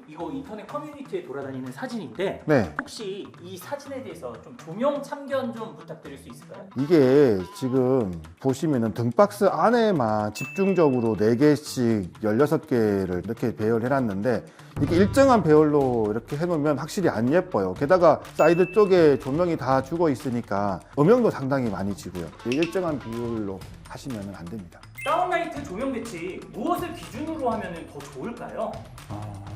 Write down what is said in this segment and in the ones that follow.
이거 인터넷 커뮤니티에 돌아다니는 사진인데 네. 혹시 이 사진에 대해서 좀 조명 참견 좀 부탁드릴 수 있을까요? 이게 지금 보시면은 등박스 안에만 집중적으로 4개씩 16개를 이렇게 배열해 놨는데 이게 일정한 배열로 이렇게 해놓으면 확실히 안 예뻐요. 게다가 사이드 쪽에 조명이 다 죽어 있으니까 음영도 상당히 많이 지고요. 일정한 비율로 하시면 안 됩니다. 다운라이트 조명 배치 무엇을 기준으로 하면 더 좋을까요?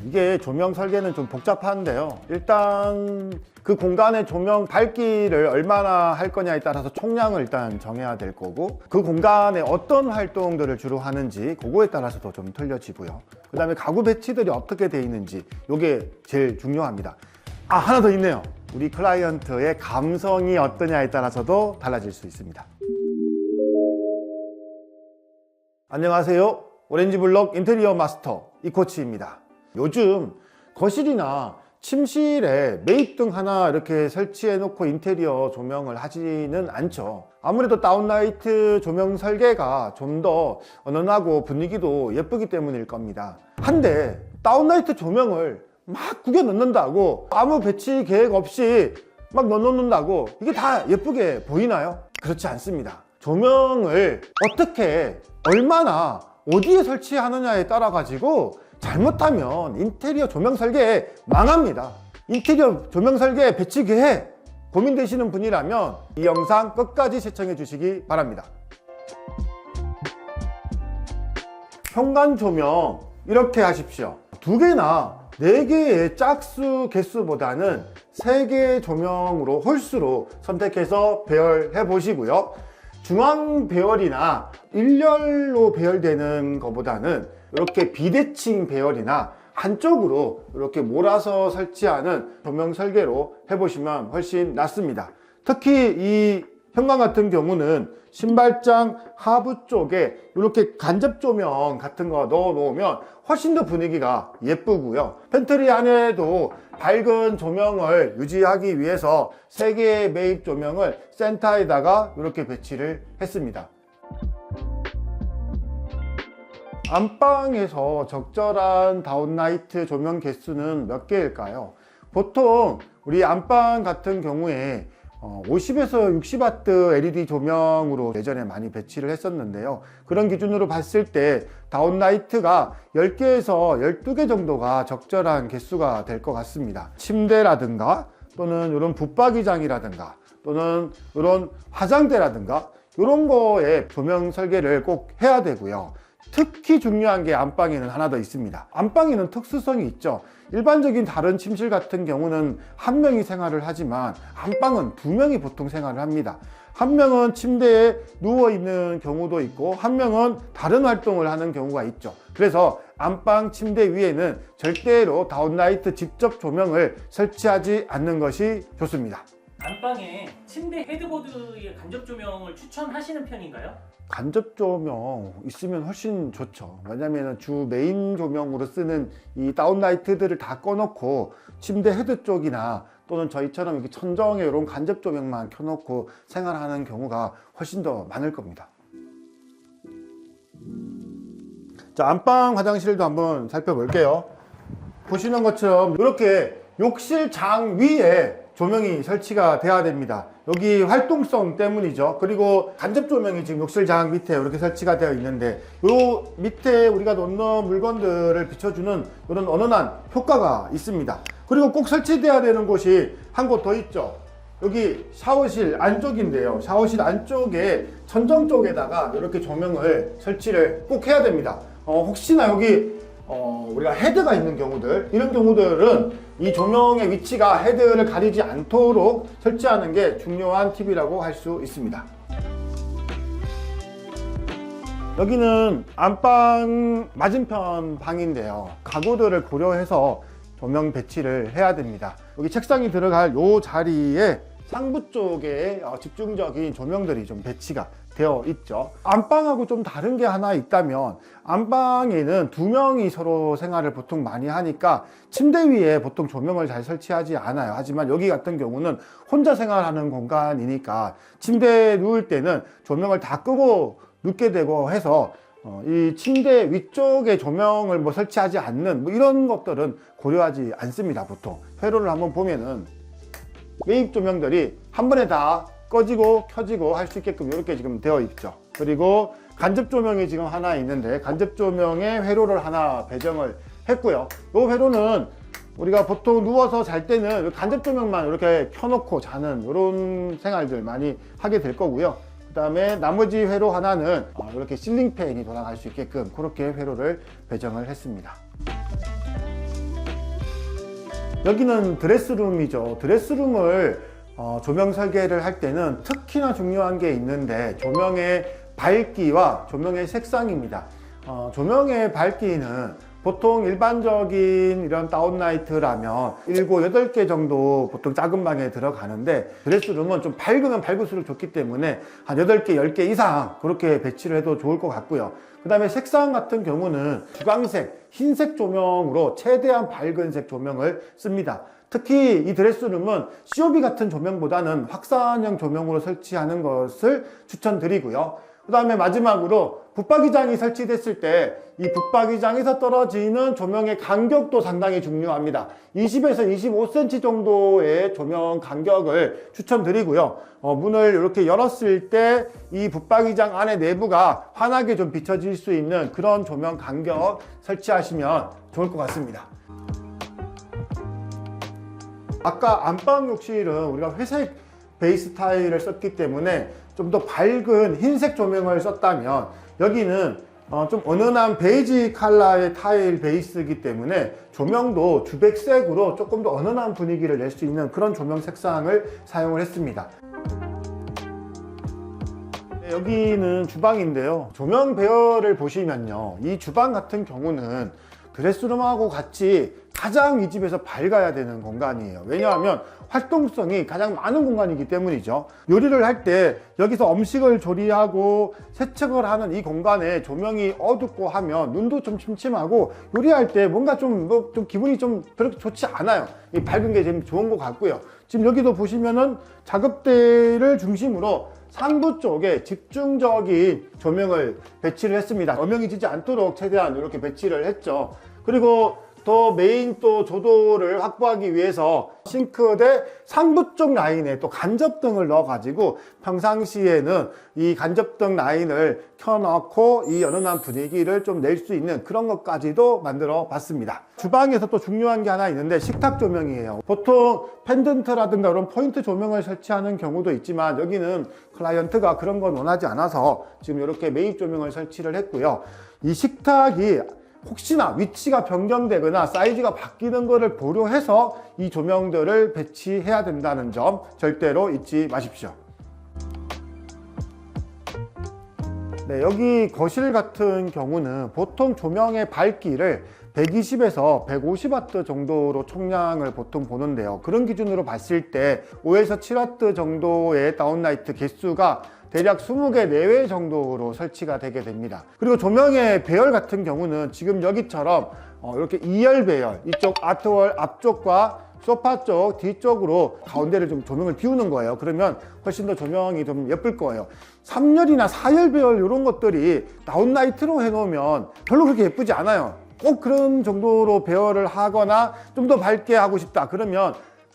이게 조명 설계는 좀 복잡한데요. 일단 그 공간의 조명 밝기를 얼마나 할 거냐에 따라서 총량을 일단 정해야 될 거고, 그 공간에 어떤 활동들을 주로 하는지 그거에 따라서도 좀 틀려지고요. 그 다음에 가구 배치들이 어떻게 돼 있는지 이게 제일 중요합니다. 하나 더 있네요. 우리 클라이언트의 감성이 어떠냐에 따라서도 달라질 수 있습니다. 안녕하세요. 오렌지블럭 인테리어 마스터 이코치입니다. 요즘 거실이나 침실에 매입등 하나 이렇게 설치해 놓고 인테리어 조명을 하지는 않죠. 아무래도 다운라이트 조명 설계가 좀 더 은은하고 분위기도 예쁘기 때문일 겁니다. 한데 다운라이트 조명을 막 구겨 넣는다고, 아무 배치 계획 없이 막 넣어놓는다고 이게 다 예쁘게 보이나요? 그렇지 않습니다. 조명을 어떻게, 얼마나, 어디에 설치하느냐에 따라 가지고 잘못하면 인테리어 조명 설계 망합니다. 인테리어 조명 설계 배치 계획 고민되시는 분이라면 이 영상 끝까지 시청해 주시기 바랍니다. 현관 조명 이렇게 하십시오. 2개나 4개의 짝수 개수보다는 3개의 조명으로 홀수로 선택해서 배열해 보시고요. 중앙 배열이나 일렬로 배열되는 것보다는 이렇게 비대칭 배열이나 한쪽으로 이렇게 몰아서 설치하는 조명 설계로 해보시면 훨씬 낫습니다. 특히 이 현관 같은 경우는 신발장 하부 쪽에 이렇게 간접 조명 같은 거 넣어 놓으면 훨씬 더 분위기가 예쁘고요. 팬트리 안에도 밝은 조명을 유지하기 위해서 3개의 매입 조명을 센터에다가 이렇게 배치를 했습니다. 안방에서 적절한 다운라이트 조명 개수는 몇 개일까요? 보통 우리 안방 같은 경우에 50에서 60W LED 조명으로 예전에 많이 배치를 했었는데요. 그런 기준으로 봤을 때 다운라이트가 10개에서 12개 정도가 적절한 개수가 될 것 같습니다. 침대라든가 또는 이런 붙박이장이라든가 또는 이런 화장대라든가 이런 거에 조명 설계를 꼭 해야 되고요. 특히 중요한 게 안방에는 하나 더 있습니다. 안방에는 특수성이 있죠. 일반적인 다른 침실 같은 경우는 한 명이 생활을 하지만 안방은 2명이 보통 생활을 합니다. 한 명은 침대에 누워 있는 경우도 있고 한 명은 다른 활동을 하는 경우가 있죠. 그래서 안방 침대 위에는 절대로 다운라이트 직접 조명을 설치하지 않는 것이 좋습니다. 안방에 침대 헤드보드의 간접 조명을 추천하시는 편인가요? 간접 조명 있으면 훨씬 좋죠. 왜냐면 주 메인 조명으로 쓰는 이 다운라이트들을 다 꺼놓고 침대 헤드 쪽이나 또는 저희처럼 이렇게 천정에 이런 간접 조명만 켜놓고 생활하는 경우가 훨씬 더 많을 겁니다. 자, 안방 화장실도 한번 살펴볼게요. 보시는 것처럼 이렇게 욕실장 위에 조명이 설치가 돼야 됩니다. 여기 활동성 때문이죠. 그리고 간접 조명이 지금 욕실장 밑에 이렇게 설치가 되어 있는데 요 밑에 우리가 놓는 물건들을 비춰주는 이런 은은한 효과가 있습니다. 그리고 꼭 설치돼야 되는 곳이 한 곳 더 있죠. 여기 샤워실 안쪽인데요. 샤워실 안쪽에 천정 쪽에다가 이렇게 조명을 설치를 꼭 해야 됩니다. 혹시나 여기 우리가 헤드가 있는 경우들, 이런 경우들은 이 조명의 위치가 헤드를 가리지 않도록 설치하는 게 중요한 팁이라고 할 수 있습니다. 여기는 안방 맞은편 방인데요. 가구들을 고려해서 조명 배치를 해야 됩니다. 여기 책상이 들어갈 이 자리에 상부 쪽에 집중적인 조명들이 좀 배치가 되어 있죠. 안방하고 좀 다른 게 하나 있다면, 안방에는 2명이 서로 생활을 보통 많이 하니까 침대 위에 보통 조명을 잘 설치하지 않아요. 하지만 여기 같은 경우는 혼자 생활하는 공간이니까 침대에 누울 때는 조명을 다 끄고 눕게 되고 해서 이 침대 위쪽에 조명을 뭐 설치하지 않는 뭐 이런 것들은 고려하지 않습니다. 보통 회로를 한번 보면은 매입 조명들이 한 번에 다 꺼지고 켜지고 할 수 있게끔 이렇게 지금 되어 있죠. 그리고 간접 조명이 지금 하나 있는데 간접 조명에 회로를 하나 배정을 했고요. 이 회로는 우리가 보통 누워서 잘 때는 간접 조명만 이렇게 켜놓고 자는 이런 생활들 많이 하게 될 거고요. 그 다음에 나머지 회로 하나는 이렇게 실링 팬이 돌아갈 수 있게끔 그렇게 회로를 배정을 했습니다. 여기는 드레스룸이죠. 드레스룸을 조명 설계를 할 때는 특히나 중요한 게 있는데 조명의 밝기와 조명의 색상입니다. 조명의 밝기는 보통 일반적인 이런 다운라이트라면 7, 8개 정도 보통 작은 방에 들어가는데 드레스룸은 좀 밝으면 밝을수록 좋기 때문에 한 8개, 10개 이상 그렇게 배치를 해도 좋을 것 같고요. 그 다음에 색상 같은 경우는 주광색, 흰색 조명으로 최대한 밝은 색 조명을 씁니다. 특히 이 드레스룸은 COB 같은 조명보다는 확산형 조명으로 설치하는 것을 추천드리고요. 그 다음에 마지막으로 붙박이장이 설치됐을 때 이 붙박이장에서 떨어지는 조명의 간격도 상당히 중요합니다. 20에서 25cm 정도의 조명 간격을 추천드리고요. 문을 이렇게 열었을 때 이 붙박이장 안에 내부가 환하게 좀 비춰질 수 있는 그런 조명 간격 설치하시면 좋을 것 같습니다. 아까 안방 욕실은 우리가 회색 베이스 타일을 썼기 때문에 좀 더 밝은 흰색 조명을 썼다면 여기는 좀 은은한 베이지 컬러의 타일 베이스이기 때문에 조명도 주백색으로 조금 더 은은한 분위기를 낼 수 있는 그런 조명 색상을 사용을 했습니다. 여기는 주방인데요. 조명 배열을 보시면요. 이 주방 같은 경우는 드레스룸하고 같이 가장 이 집에서 밝아야 되는 공간이에요. 왜냐하면 활동성이 가장 많은 공간이기 때문이죠. 요리를 할 때 여기서 음식을 조리하고 세척을 하는 이 공간에 조명이 어둡고 하면 눈도 좀 침침하고 요리할 때 뭔가 좀 기분이 좀 그렇게 좋지 않아요. 이 밝은 게 제일 좋은 것 같고요. 지금 여기도 보시면은 작업대를 중심으로 상부 쪽에 집중적인 조명을 배치를 했습니다. 음영이 지지 않도록 최대한 이렇게 배치를 했죠. 그리고 더 메인 또 조도를 확보하기 위해서 싱크대 상부 쪽 라인에 또 간접등을 넣어 가지고 평상시에는 이 간접등 라인을 켜놓고 이 연연한 분위기를 좀 낼 수 있는 그런 것까지도 만들어 봤습니다. 주방에서 또 중요한 게 하나 있는데 식탁 조명이에요. 보통 펜던트라든가 그런 포인트 조명을 설치하는 경우도 있지만 여기는 클라이언트가 그런 건 원하지 않아서 지금 이렇게 매입 조명을 설치를 했고요. 이 식탁이 혹시나 위치가 변경되거나 사이즈가 바뀌는 것을 고려해서 이 조명들을 배치해야 된다는 점 절대로 잊지 마십시오. 네, 여기 거실 같은 경우는 보통 조명의 밝기를 120에서 150W 정도로 총량을 보통 보는데요. 그런 기준으로 봤을 때 5에서 7W 정도의 다운라이트 개수가 대략 20개 내외 정도로 설치가 되게 됩니다. 그리고 조명의 배열 같은 경우는 지금 여기처럼 이렇게 2열 배열, 이쪽 아트월 앞쪽과 소파 쪽 뒤쪽으로 가운데를 좀 조명을 비우는 거예요. 그러면 훨씬 더 조명이 좀 예쁠 거예요. 3열이나 4열 배열 이런 것들이 다운라이트로 해놓으면 별로 그렇게 예쁘지 않아요. 꼭 그런 정도로 배열을 하거나 좀 더 밝게 하고 싶다 그러면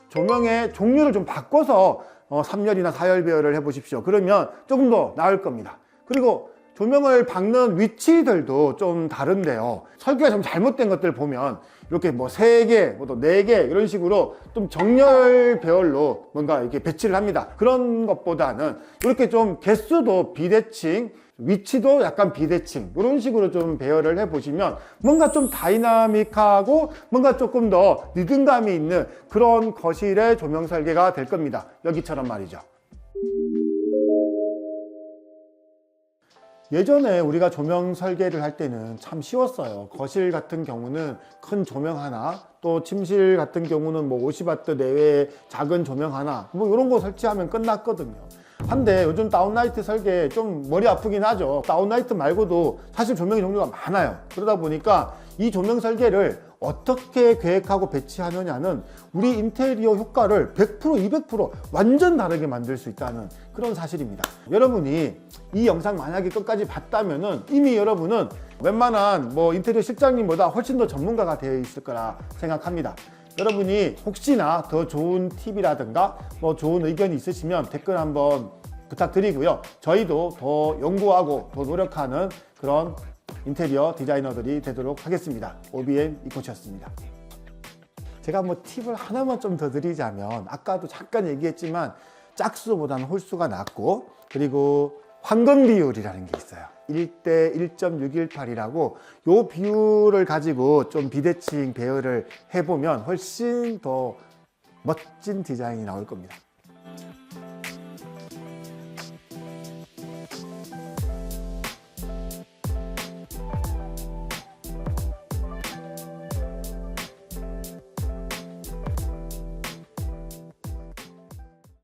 조명의 종류를 좀 바꿔서 3열이나 4열 배열을 해보십시오. 그러면 조금 더 나을 겁니다. 그리고 조명을 박는 위치들도 좀 다른데요. 설계가 좀 잘못된 것들 보면 이렇게 뭐 3개, 뭐 또 4개 이런 식으로 좀 정렬 배열로 뭔가 이렇게 배치를 합니다. 그런 것보다는 이렇게 좀 개수도 비대칭, 위치도 약간 비대칭 이런 식으로 좀 배열을 해보시면 뭔가 좀 다이나믹하고 뭔가 조금 더 리듬감이 있는 그런 거실의 조명 설계가 될 겁니다. 여기처럼 말이죠. 예전에 우리가 조명 설계를 할 때는 참 쉬웠어요. 거실 같은 경우는 큰 조명 하나, 또 침실 같은 경우는 뭐 50W 내외의 작은 조명 하나, 뭐 이런 거 설치하면 끝났거든요. 한데 요즘 다운라이트 설계 좀 머리 아프긴 하죠. 다운라이트 말고도 사실 조명의 종류가 많아요. 그러다 보니까 이 조명 설계를 어떻게 계획하고 배치하느냐는 우리 인테리어 효과를 100%, 200% 완전 다르게 만들 수 있다는 그런 사실입니다. 여러분이 이 영상 만약에 끝까지 봤다면은 이미 여러분은 웬만한 인테리어 실장님보다 훨씬 더 전문가가 되어 있을 거라 생각합니다. 여러분이 혹시나 더 좋은 팁이라든가 좋은 의견이 있으시면 댓글 한번 부탁드리고요. 저희도 더 연구하고 더 노력하는 그런 인테리어 디자이너들이 되도록 하겠습니다. OBM 이코치였습니다. 제가 팁을 하나만 좀 더 드리자면, 아까도 잠깐 얘기했지만 짝수보다는 홀수가 낫고, 그리고 황금 비율이라는 게 있어요. 1대 1.618이라고 요 비율을 가지고 좀 비대칭 배열을 해보면 훨씬 더 멋진 디자인이 나올 겁니다.